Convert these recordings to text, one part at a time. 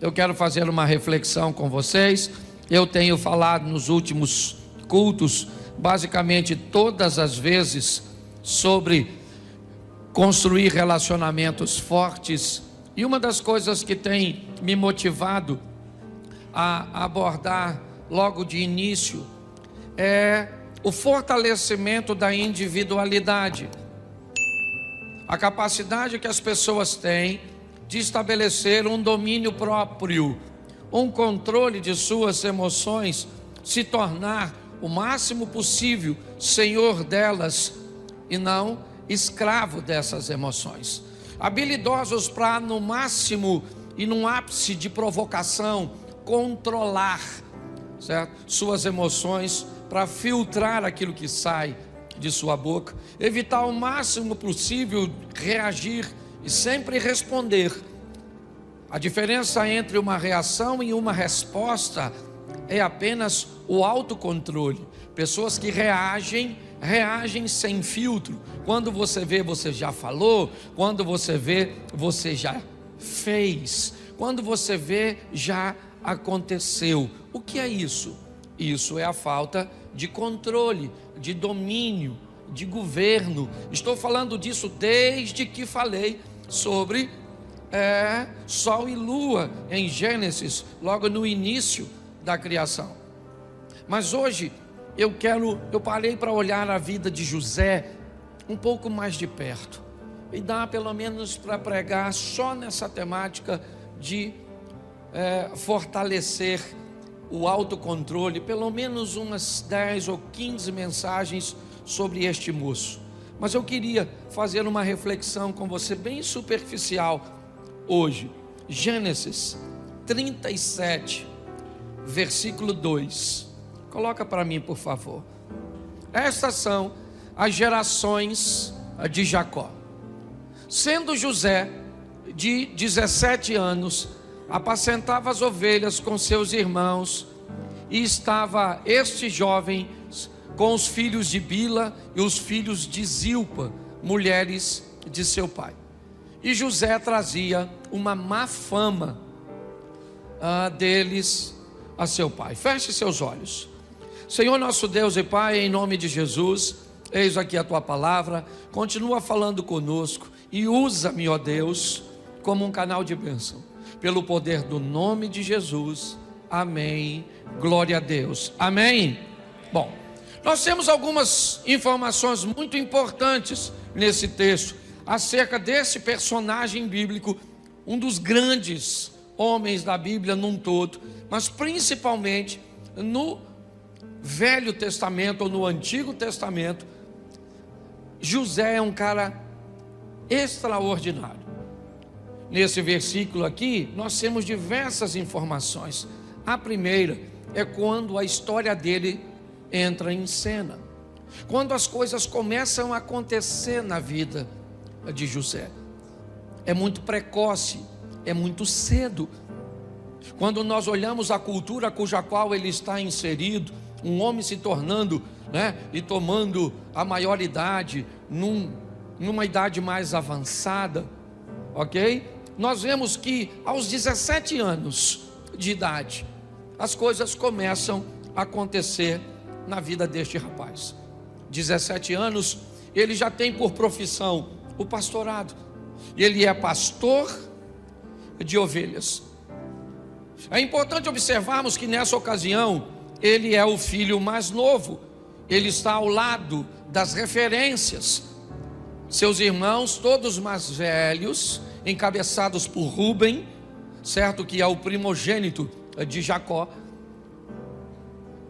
eu quero fazer uma reflexão com vocês. Eu tenho falado nos últimos cultos, basicamente todas as vezes, sobre construir relacionamentos fortes. E uma das coisas que tem me motivado a abordar logo de início é o fortalecimento da individualidade. A capacidade que as pessoas têm de estabelecer um domínio próprio, um controle de suas emoções, se tornar o máximo possível senhor delas e não escravo dessas emoções. Habilidosos para, no máximo e num ápice de provocação, controlar, certo? Suas emoções, para filtrar aquilo que sai de sua boca, evitar o máximo possível reagir e sempre responder. A diferença entre uma reação e uma resposta é apenas o autocontrole. Pessoas que reagem sem filtro. Quando você vê, você já falou. Quando você vê, você já fez. Quando você vê, já aconteceu. O que é isso? Isso é a falta de controle, de domínio, de governo. Estou falando disso desde que falei sobre Sol e Lua em Gênesis, logo no início da criação. Mas hoje eu parei para olhar a vida de José um pouco mais de perto, e dá pelo menos para pregar só nessa temática de fortalecer o autocontrole, pelo menos umas 10 ou 15 mensagens sobre este moço. Mas eu queria fazer uma reflexão com você bem superficial hoje. Gênesis 37, versículo 2. Coloca para mim, por favor. Estas são as gerações de Jacó. Sendo José de 17 anos, apacentava as ovelhas com seus irmãos, e estava este jovem com os filhos de Bila e os filhos de Zilpa, mulheres de seu pai. E José trazia uma má fama deles a seu pai. Feche seus olhos. Senhor nosso Deus e Pai, em nome de Jesus, eis aqui a tua palavra. Continua falando conosco e usa-me, ó Deus, como um canal de bênção, pelo poder do nome de Jesus. Amém. Glória a Deus. Amém. Bom, nós temos algumas informações muito importantes nesse texto acerca desse personagem bíblico, um dos grandes homens da Bíblia num todo, mas principalmente no Velho Testamento ou no Antigo Testamento. José é um cara extraordinário. Nesse versículo aqui, nós temos diversas informações. A primeira é quando a história dele entra em cena, quando as coisas começam a acontecer na vida de José. É muito precoce, é muito cedo. Quando nós olhamos a cultura cuja qual ele está inserido, um homem se tornando, e tomando a maioridade, numa idade mais avançada, ok? Nós vemos que aos 17 anos de idade, as coisas começam a acontecer na vida deste rapaz. 17 anos, ele já tem por profissão o pastorado. Ele é pastor de ovelhas. É importante observarmos que nessa ocasião, ele é o filho mais novo. Ele está ao lado das referências. Seus irmãos, todos mais velhos, encabeçados por Rúben, certo? Que é o primogênito de Jacó.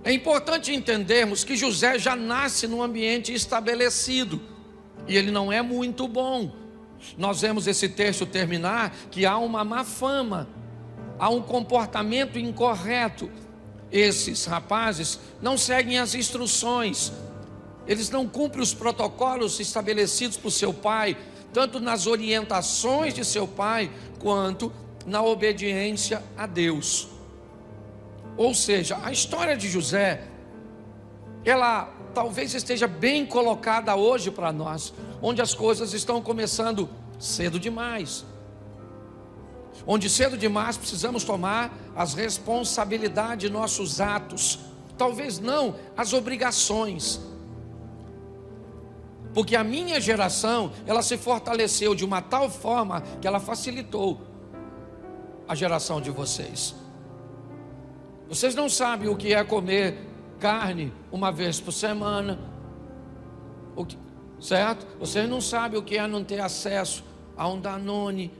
É importante entendermos que José já nasce num ambiente estabelecido, e ele não é muito bom. Nós vemos esse texto terminar que há uma má fama, há um comportamento incorreto. Esses rapazes não seguem as instruções, eles não cumprem os protocolos estabelecidos por seu pai, tanto nas orientações de seu pai, quanto na obediência a Deus. Ou seja, a história de José, ela talvez esteja bem colocada hoje para nós, onde as coisas estão começando cedo demais. onde cedo demais precisamos tomar as responsabilidades de nossos atos, talvez não as obrigações, porque a minha geração, ela se fortaleceu de uma tal forma que ela facilitou a geração de vocês. Vocês não sabem o que é comer carne uma vez por semana, certo? Vocês não sabem o que é não ter acesso a um Danone,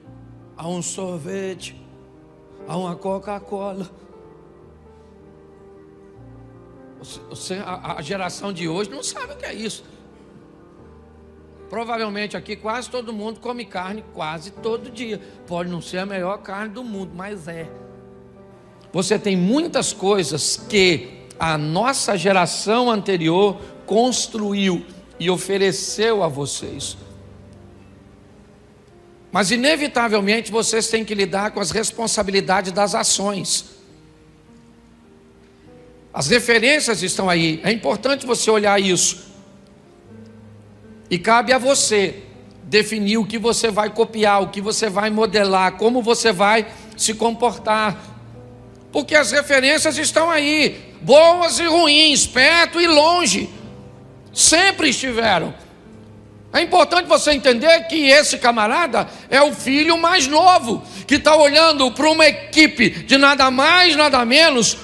a um sorvete, a uma Coca-Cola. A geração de hoje não sabe o que é isso. Provavelmente aqui quase todo mundo come carne quase todo dia. Pode não ser a melhor carne do mundo, mas é. Você tem muitas coisas que a nossa geração anterior construiu e ofereceu a vocês. Mas inevitavelmente vocês têm que lidar com as responsabilidades das ações. As referências estão aí. É importante você olhar isso. E cabe a você definir o que você vai copiar, o que você vai modelar, como você vai se comportar. Porque as referências estão aí, boas e ruins, perto e longe. Sempre estiveram. É importante você entender que esse camarada é o filho mais novo, que está olhando para uma equipe de nada mais, nada menos,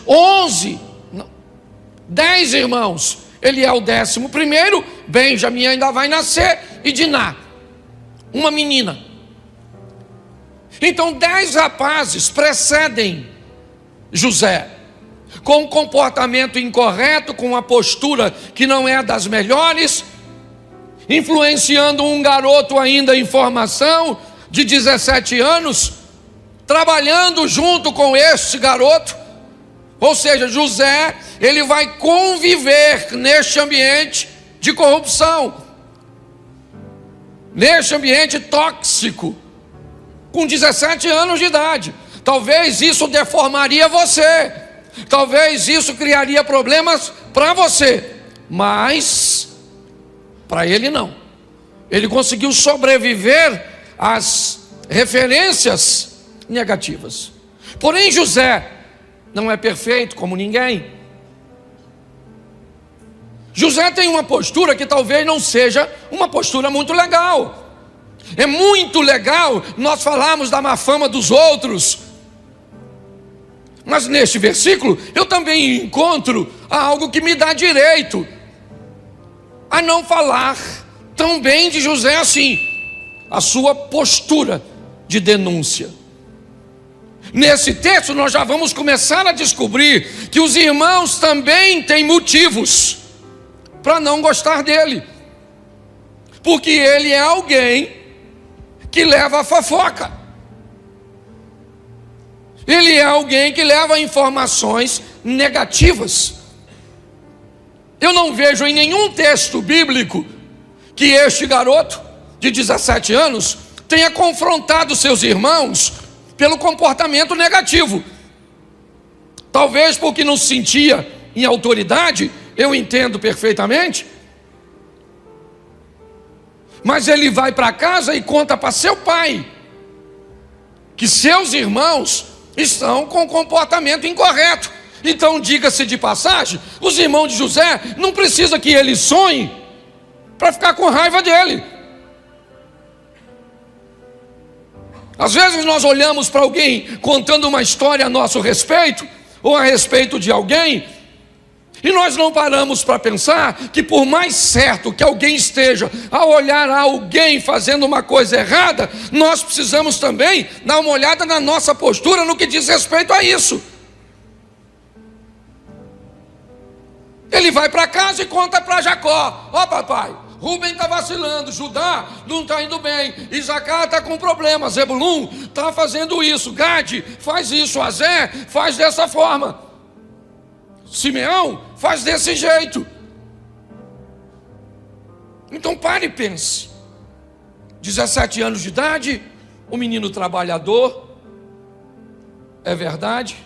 10 irmãos. Ele é o 11º, Benjamim ainda vai nascer, e Diná, uma menina. Então 10 rapazes precedem José, com um comportamento incorreto, com uma postura que não é das melhores, influenciando um garoto ainda em formação, de 17 anos, trabalhando junto com este garoto. Ou seja, José, ele vai conviver neste ambiente de corrupção, neste ambiente tóxico, com 17 anos de idade. Talvez isso deformaria você, talvez isso criaria problemas para você, mas para ele não. Ele conseguiu sobreviver às referências negativas. Porém, José não é perfeito como ninguém. José tem uma postura que talvez não seja uma postura muito legal. É muito legal nós falarmos da má fama dos outros, mas neste versículo eu também encontro algo que me dá direito a não falar tão bem de José assim. A sua postura de denúncia. Nesse texto nós já vamos começar a descobrir que os irmãos também têm motivos para não gostar dele, porque ele é alguém que leva a fofoca, ele é alguém que leva informações negativas. Eu não vejo em nenhum texto bíblico que este garoto de 17 anos tenha confrontado seus irmãos pelo comportamento negativo. Talvez porque não se sentia em autoridade, eu entendo perfeitamente. Mas ele vai para casa e conta para seu pai que seus irmãos estão com comportamento incorreto. Então, diga-se de passagem, os irmãos de José não precisam que ele sonhe para ficar com raiva dele. Às vezes nós olhamos para alguém contando uma história a nosso respeito, ou a respeito de alguém, e nós não paramos para pensar que por mais certo que alguém esteja a olhar a alguém fazendo uma coisa errada, nós precisamos também dar uma olhada na nossa postura no que diz respeito a isso. Ele vai para casa e conta para Jacó: ó papai, Rubem está vacilando, Judá não está indo bem, Isacar está com problemas, Zebulun está fazendo isso, Gade faz isso, Azé faz dessa forma, Simeão faz desse jeito. Então pare e pense. 17 anos de idade, um menino trabalhador, é verdade.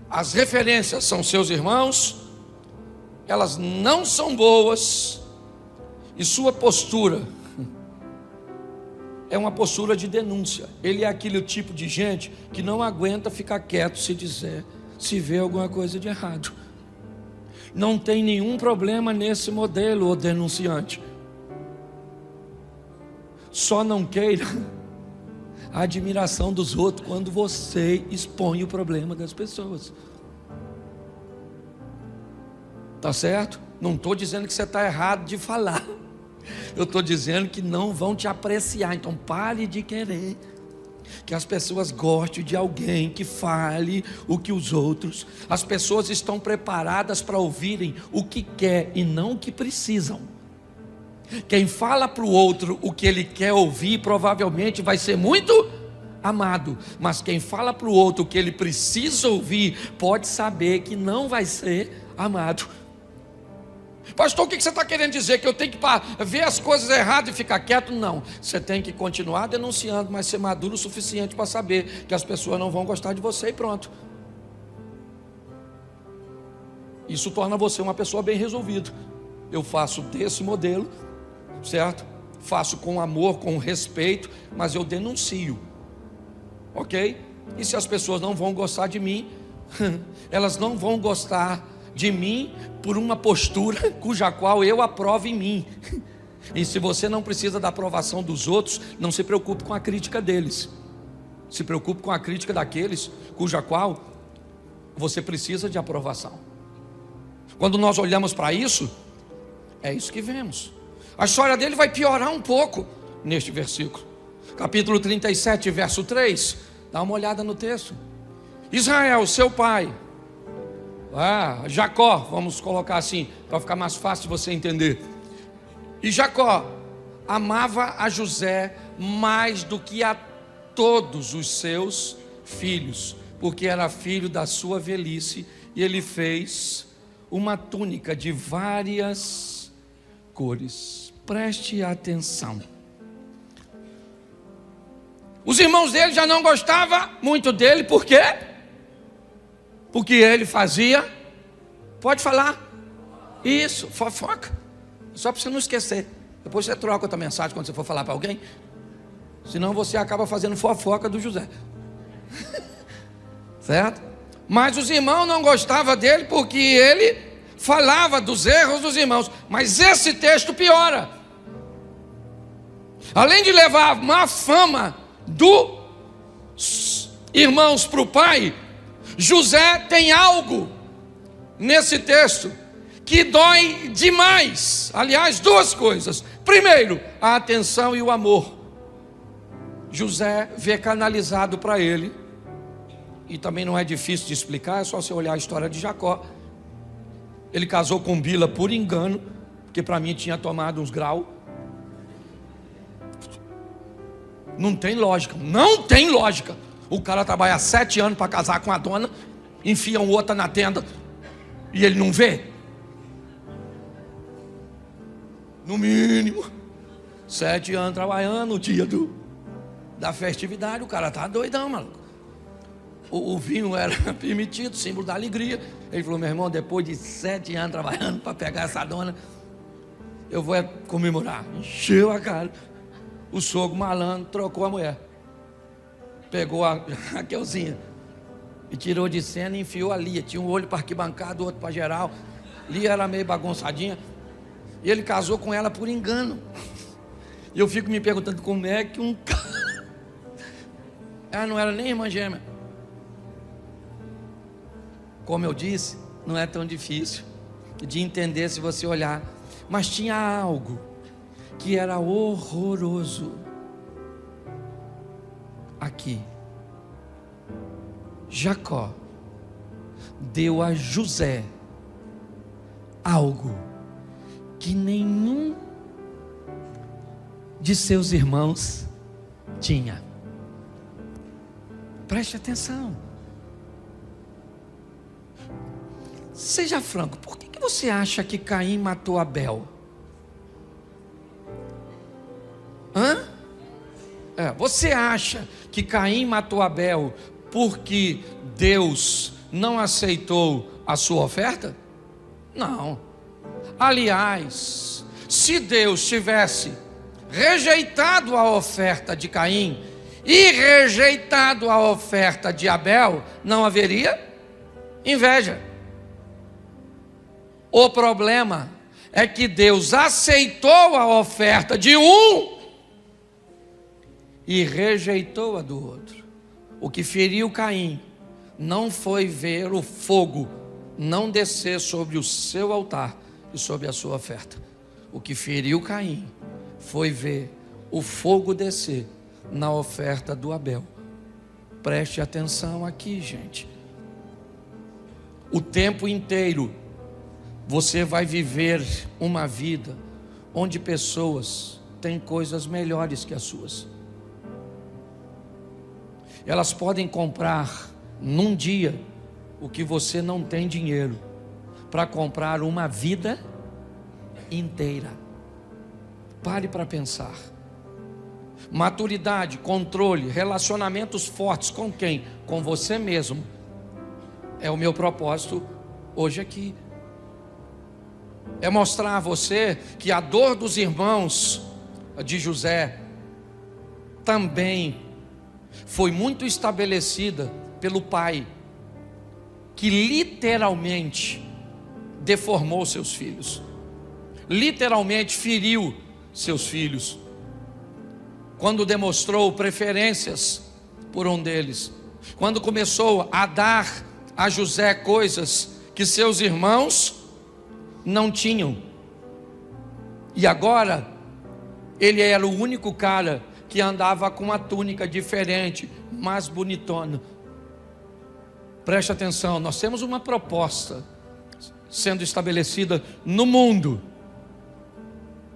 As referências são seus irmãos, elas não são boas, e sua postura é uma postura de denúncia. Ele é aquele tipo de gente que não aguenta ficar quieto se vê alguma coisa de errado. Não tem nenhum problema nesse modelo, ô denunciante. Só não queira a admiração dos outros quando você expõe o problema das pessoas. Tá certo? Não estou dizendo que você está errado de falar. Eu estou dizendo que não vão te apreciar. Então pare de querer que as pessoas gostem de alguém que fale o que os outros. As pessoas estão preparadas para ouvirem o que quer e não o que precisam. Quem fala para o outro o que ele quer ouvir provavelmente vai ser muito amado, mas quem fala para o outro o que ele precisa ouvir pode saber que não vai ser amado. Pastor, o que você está querendo dizer? Que eu tenho que ver as coisas erradas e ficar quieto? Não, você tem que continuar denunciando, mas ser maduro o suficiente para saber que as pessoas não vão gostar de você e pronto. Isso torna você uma pessoa bem resolvida. Eu faço desse modelo, certo? Faço com amor, com respeito, mas eu denuncio, ok? E se as pessoas não vão gostar de mim, elas não vão gostar de mim por uma postura cuja qual eu aprovo em mim. E se você não precisa da aprovação dos outros, não se preocupe com a crítica deles. Se preocupe com a crítica daqueles cuja qual você precisa de aprovação. Quando nós olhamos para isso, é isso que vemos. A história dele vai piorar um pouco neste versículo. Capítulo 37, verso 3. Dá uma olhada no texto. Israel, seu pai, Jacó, vamos colocar assim, para ficar mais fácil de você entender. E Jacó amava a José mais do que a todos os seus filhos, porque era filho da sua velhice, e ele fez uma túnica de várias cores. Preste atenção. Os irmãos dele já não gostavam muito dele, por quê? Porque ele fazia, pode falar, isso, fofoca, só para você não esquecer. Depois você troca outra mensagem quando você for falar para alguém, senão você acaba fazendo fofoca do José, certo? Mas os irmãos não gostavam dele porque ele falava dos erros dos irmãos. Mas esse texto piora. Além de levar a má fama dos irmãos para o pai, José tem algo nesse texto que dói demais. Aliás, duas coisas. Primeiro, a atenção e o amor. José vê canalizado para ele, e também não é difícil de explicar, é só você olhar a história de Jacó. Ele casou com Bila por engano, porque para mim tinha tomado uns graus. Não tem lógica, não tem lógica. O cara trabalha 7 anos para casar com a dona, enfia um outra na tenda e ele não vê. No mínimo 7 anos trabalhando, no dia da festividade, o cara tá doidão, maluco. O vinho era permitido, símbolo da alegria. Ele falou: meu irmão, depois de 7 anos trabalhando para pegar essa dona, eu vou comemorar. Encheu a cara. O sogro malandro trocou a mulher, pegou a Raquelzinha e tirou de cena e enfiou a Lia. Tinha um olho para arquibancada, outro para geral. Lia era meio bagunçadinha, e ele casou com ela por engano. E eu fico me perguntando como é que um cara... Ela não era nem irmã gêmea. Como eu disse, não é tão difícil de entender se você olhar. Mas tinha algo que era horroroso aqui. Jacó deu a José algo que nenhum de seus irmãos tinha. Preste atenção. Seja franco, por que você acha que Caim matou Abel? Você acha que Caim matou Abel porque Deus não aceitou a sua oferta? Não. Aliás, se Deus tivesse rejeitado a oferta de Caim e rejeitado a oferta de Abel, não haveria inveja. O problema é que Deus aceitou a oferta de um e rejeitou a do outro. O que feriu Caim não foi ver o fogo não descer sobre o seu altar e sobre a sua oferta. O que feriu Caim foi ver o fogo descer na oferta do Abel. Preste atenção aqui, gente. O tempo inteiro você vai viver uma vida onde pessoas têm coisas melhores que as suas. Elas podem comprar num dia o que você não tem dinheiro para comprar uma vida inteira. Pare para pensar. Maturidade, controle, relacionamentos fortes com quem? Com você mesmo. É o meu propósito hoje aqui. É mostrar a você que a dor dos irmãos de José também foi muito estabelecida pelo pai, que literalmente deformou seus filhos, literalmente feriu seus filhos, quando demonstrou preferências por um deles, quando começou a dar a José coisas que seus irmãos não tinham. E agora ele era o único cara que andava com uma túnica diferente, mais bonitona. Preste atenção, nós temos uma proposta sendo estabelecida no mundo.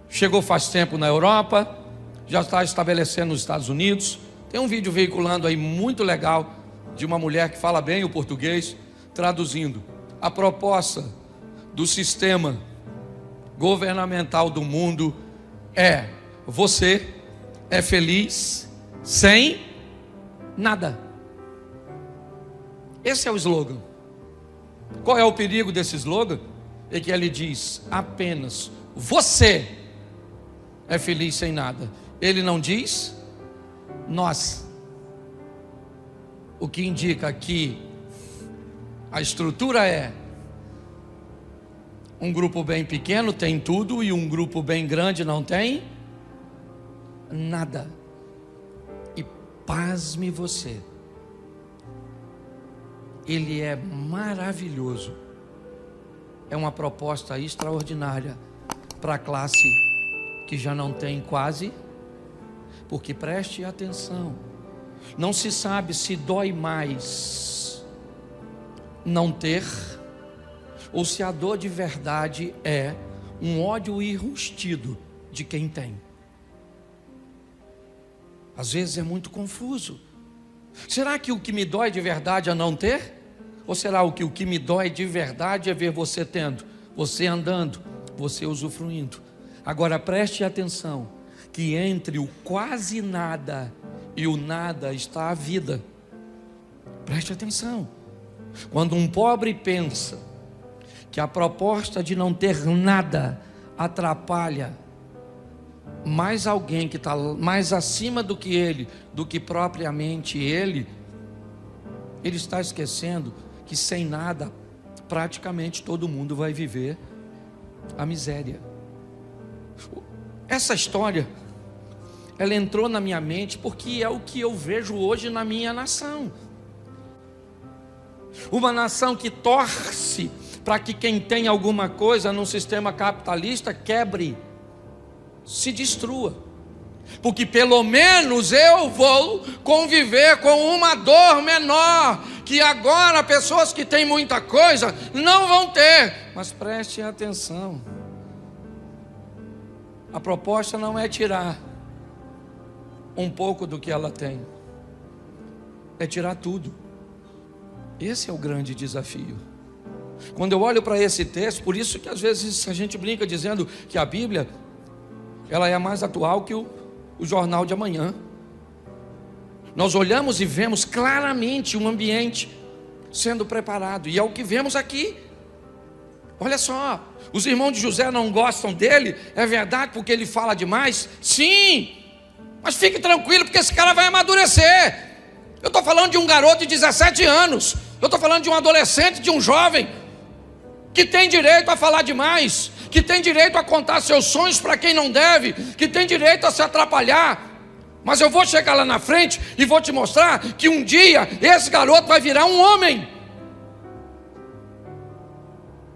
Chegou faz tempo na Europa, já está estabelecendo nos Estados Unidos. Tem um vídeo veiculando aí muito legal de uma mulher que fala bem o português, traduzindo. A proposta do sistema governamental do mundo é: você é feliz sem nada. Esse é o slogan. Qual é o perigo desse slogan? É que ele diz apenas você é feliz sem nada. Ele não diz nós. O que indica que a estrutura é: um grupo bem pequeno tem tudo e um grupo bem grande não tem nada. E pasme você, ele é maravilhoso. É uma proposta extraordinária para a classe que já não tem quase. Porque preste atenção, não se sabe se dói mais não ter, ou se a dor de verdade é um ódio enrustido de quem tem. Às vezes é muito confuso. Será que o que me dói de verdade é não ter? Ou será que o que me dói de verdade é ver você tendo, você andando, você usufruindo? Agora preste atenção, que entre o quase nada e o nada está a vida. Preste atenção. Quando um pobre pensa que a proposta de não ter nada atrapalha mais alguém que está mais acima do que ele, do que propriamente ele está esquecendo que sem nada praticamente todo mundo vai viver a miséria. Essa história, ela entrou na minha mente porque é o que eu vejo hoje na minha nação. Uma nação que torce para que quem tem alguma coisa num sistema capitalista quebre, se destrua. Porque pelo menos eu vou conviver com uma dor menor, que agora pessoas que têm muita coisa não vão ter. Mas preste atenção, a proposta não é tirar um pouco do que ela tem, é tirar tudo. Esse é o grande desafio. Quando eu olho para esse texto, por isso que às vezes a gente brinca dizendo que a Bíblia, ela é mais atual que o jornal de amanhã. Nós olhamos e vemos claramente um ambiente sendo preparado, e é o que vemos aqui. Olha só, os irmãos de José não gostam dele, é verdade, porque ele fala demais? Sim, mas fique tranquilo, porque esse cara vai amadurecer. Eu estou falando de um garoto de 17 anos, eu estou falando de um adolescente, de um jovem, que tem direito a falar demais, que tem direito a contar seus sonhos para quem não deve, que tem direito a se atrapalhar. Mas eu vou chegar lá na frente e vou te mostrar que um dia esse garoto vai virar um homem.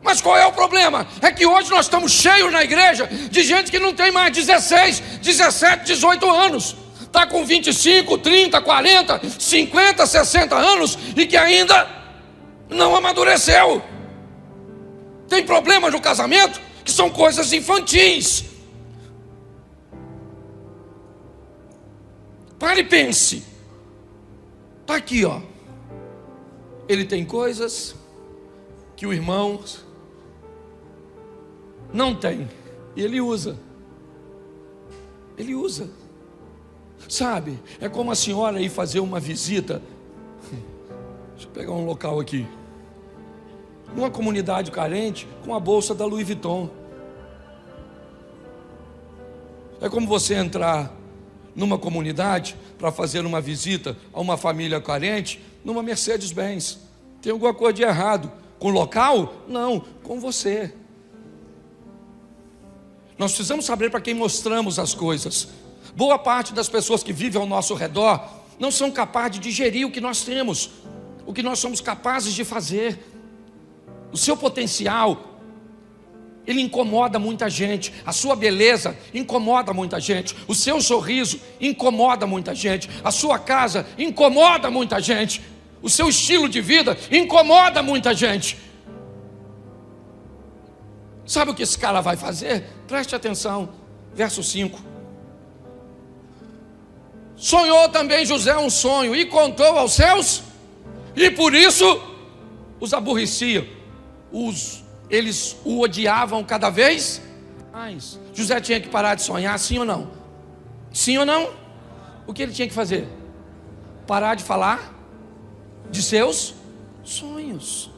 Mas qual é o problema? É que hoje nós estamos cheios na igreja de gente que não tem mais 16, 17, 18 anos. Está com 25, 30, 40, 50, 60 anos e que ainda não amadureceu. Tem problemas no casamento que são coisas infantis. Pare e pense. Está aqui, ó. Ele tem coisas que o irmão não tem. E ele usa. Ele usa. Sabe, é como a senhora ir fazer uma visita. Deixa eu pegar um local aqui. Numa comunidade carente com a bolsa da Louis Vuitton. É como você entrar numa comunidade para fazer uma visita a uma família carente numa Mercedes-Benz. Tem alguma coisa de errado com o local? Não, com você. Nós precisamos saber para quem mostramos as coisas. Boa parte das pessoas que vivem ao nosso redor não são capazes de digerir o que nós temos, o que nós somos capazes de fazer. O seu potencial, ele incomoda muita gente. A sua beleza incomoda muita gente. O seu sorriso incomoda muita gente. A sua casa incomoda muita gente. O seu estilo de vida incomoda muita gente. Sabe o que esse cara vai fazer? Preste atenção, verso 5. Sonhou também José um sonho e contou aos seus, e por isso os aborrecia. Eles o odiavam cada vez mais. José tinha que parar de sonhar, sim ou não? Sim ou não? O que ele tinha que fazer? Parar de falar de seus sonhos.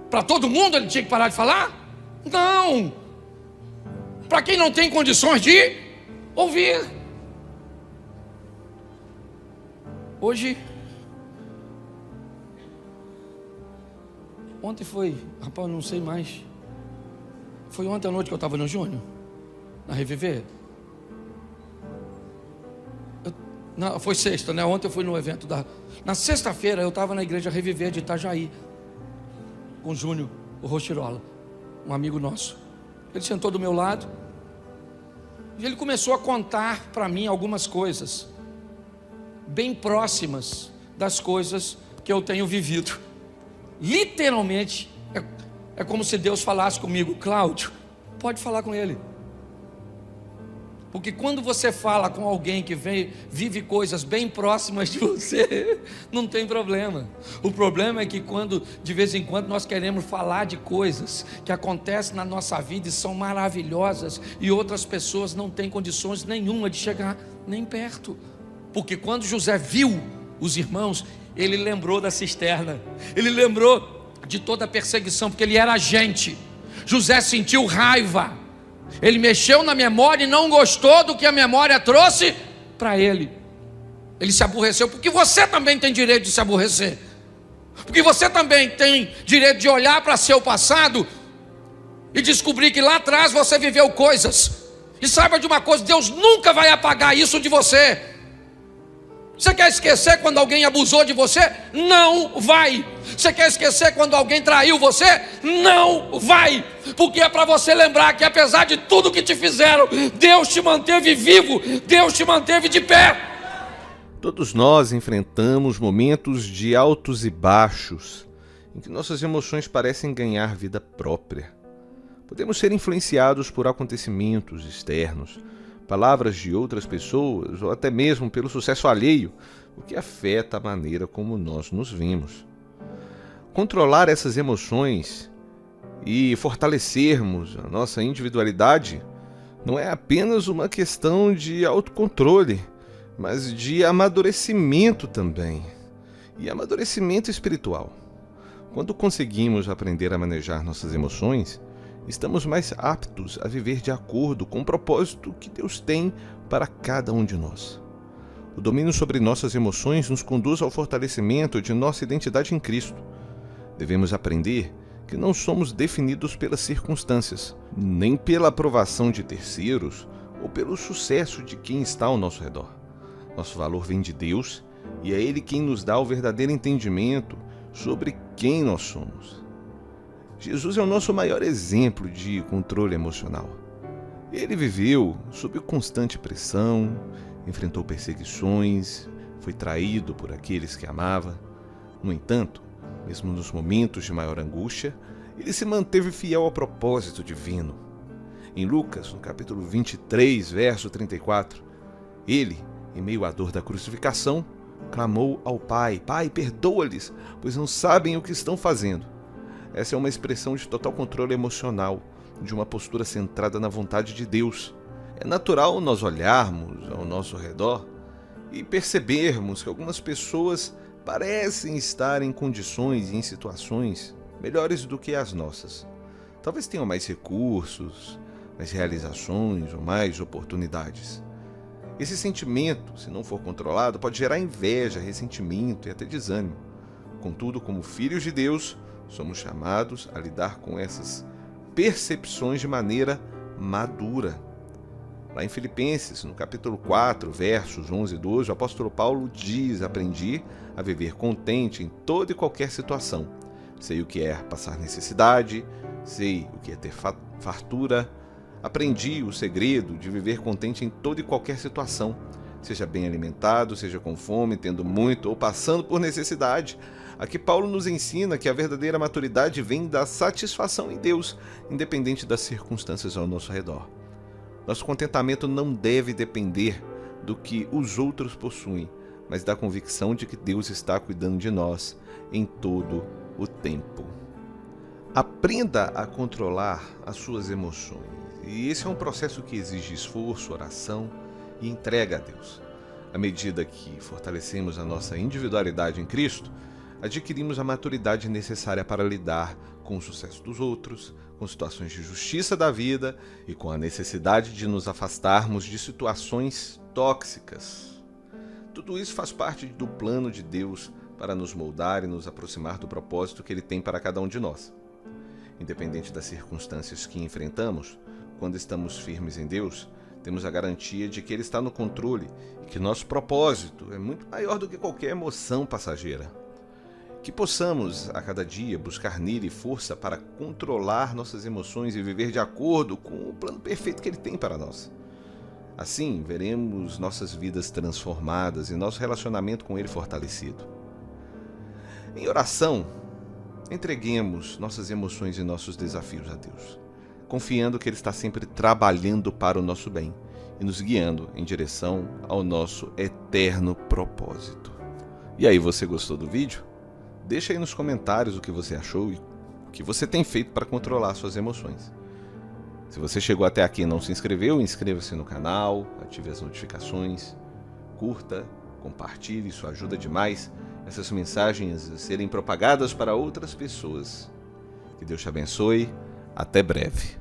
Para todo mundo ele tinha que parar de falar? Não. Para quem não tem condições de ouvir. Hoje, ontem foi, rapaz, eu não sei mais. Foi ontem à noite que eu estava no Júnior, na Reviver. Não, foi sexta, né? Ontem eu fui no evento na sexta-feira eu estava na igreja Reviver de Itajaí, com o Júnior, o Rochirola, um amigo nosso. Ele sentou do meu lado e ele começou a contar para mim algumas coisas bem próximas das coisas que eu tenho vivido. Literalmente é como se Deus falasse comigo: Cláudio, pode falar com ele. Porque quando você fala com alguém que vive coisas bem próximas de você, não tem problema. O problema é que quando, de vez em quando, nós queremos falar de coisas que acontecem na nossa vida e são maravilhosas, e outras pessoas não têm condições nenhuma de chegar nem perto. Porque quando José viu os irmãos, ele lembrou da cisterna, ele lembrou de toda a perseguição, porque ele era gente. José sentiu raiva. Ele mexeu na memória e não gostou do que a memória trouxe para ele. Ele se aborreceu, porque você também tem direito de se aborrecer. Porque você também tem direito de olhar para seu passado e descobrir que lá atrás você viveu coisas. E saiba de uma coisa: Deus nunca vai apagar isso de você. Você quer esquecer quando alguém abusou de você? Não vai. Você quer esquecer quando alguém traiu você? Não vai. Porque é para você lembrar que apesar de tudo que te fizeram, Deus te manteve vivo, Deus te manteve de pé. Todos nós enfrentamos momentos de altos e baixos, em que nossas emoções parecem ganhar vida própria. Podemos ser influenciados por acontecimentos externos, palavras de outras pessoas ou até mesmo pelo sucesso alheio, o que afeta a maneira como nós nos vemos. Controlar essas emoções e fortalecermos a nossa individualidade não é apenas uma questão de autocontrole, mas de amadurecimento também, e amadurecimento espiritual. Quando conseguimos aprender a manejar nossas emoções, estamos mais aptos a viver de acordo com o propósito que Deus tem para cada um de nós. O domínio sobre nossas emoções nos conduz ao fortalecimento de nossa identidade em Cristo. Devemos aprender que não somos definidos pelas circunstâncias, nem pela aprovação de terceiros ou pelo sucesso de quem está ao nosso redor. Nosso valor vem de Deus e é Ele quem nos dá o verdadeiro entendimento sobre quem nós somos. Jesus é o nosso maior exemplo de controle emocional. Ele viveu sob constante pressão, enfrentou perseguições, foi traído por aqueles que amava. No entanto, mesmo nos momentos de maior angústia, ele se manteve fiel ao propósito divino. Em Lucas, no capítulo 23, verso 34, ele, em meio à dor da crucificação, clamou ao Pai: Pai, perdoa-lhes, pois não sabem o que estão fazendo. Essa é uma expressão de total controle emocional, de uma postura centrada na vontade de Deus. É natural nós olharmos ao nosso redor e percebermos que algumas pessoas parecem estar em condições e em situações melhores do que as nossas. Talvez tenham mais recursos, mais realizações ou mais oportunidades. Esse sentimento, se não for controlado, pode gerar inveja, ressentimento e até desânimo. Contudo, como filhos de Deus, somos chamados a lidar com essas percepções de maneira madura. Lá em Filipenses, no capítulo 4, versos 11 e 12, o apóstolo Paulo diz: aprendi a viver contente em toda e qualquer situação. Sei o que é passar necessidade, sei o que é ter fartura. Aprendi o segredo de viver contente em toda e qualquer situação, seja bem alimentado, seja com fome, tendo muito ou passando por necessidade. Aqui Paulo nos ensina que a verdadeira maturidade vem da satisfação em Deus, independente das circunstâncias ao nosso redor. Nosso contentamento não deve depender do que os outros possuem, mas da convicção de que Deus está cuidando de nós em todo o tempo. Aprenda a controlar as suas emoções. E esse é um processo que exige esforço, oração e entrega a Deus. À medida que fortalecemos a nossa individualidade em Cristo, adquirimos a maturidade necessária para lidar com o sucesso dos outros, com situações de justiça da vida e com a necessidade de nos afastarmos de situações tóxicas. Tudo isso faz parte do plano de Deus para nos moldar e nos aproximar do propósito que Ele tem para cada um de nós. Independente das circunstâncias que enfrentamos, quando estamos firmes em Deus, temos a garantia de que Ele está no controle e que nosso propósito é muito maior do que qualquer emoção passageira. Que possamos, a cada dia, buscar nele força para controlar nossas emoções e viver de acordo com o plano perfeito que Ele tem para nós. Assim, veremos nossas vidas transformadas e nosso relacionamento com Ele fortalecido. Em oração, entreguemos nossas emoções e nossos desafios a Deus, confiando que Ele está sempre trabalhando para o nosso bem e nos guiando em direção ao nosso eterno propósito. E aí, você gostou do vídeo? Deixa aí nos comentários o que você achou e o que você tem feito para controlar suas emoções. Se você chegou até aqui e não se inscreveu, inscreva-se no canal, ative as notificações, curta, compartilhe, isso ajuda demais essas mensagens a serem propagadas para outras pessoas. Que Deus te abençoe, até breve.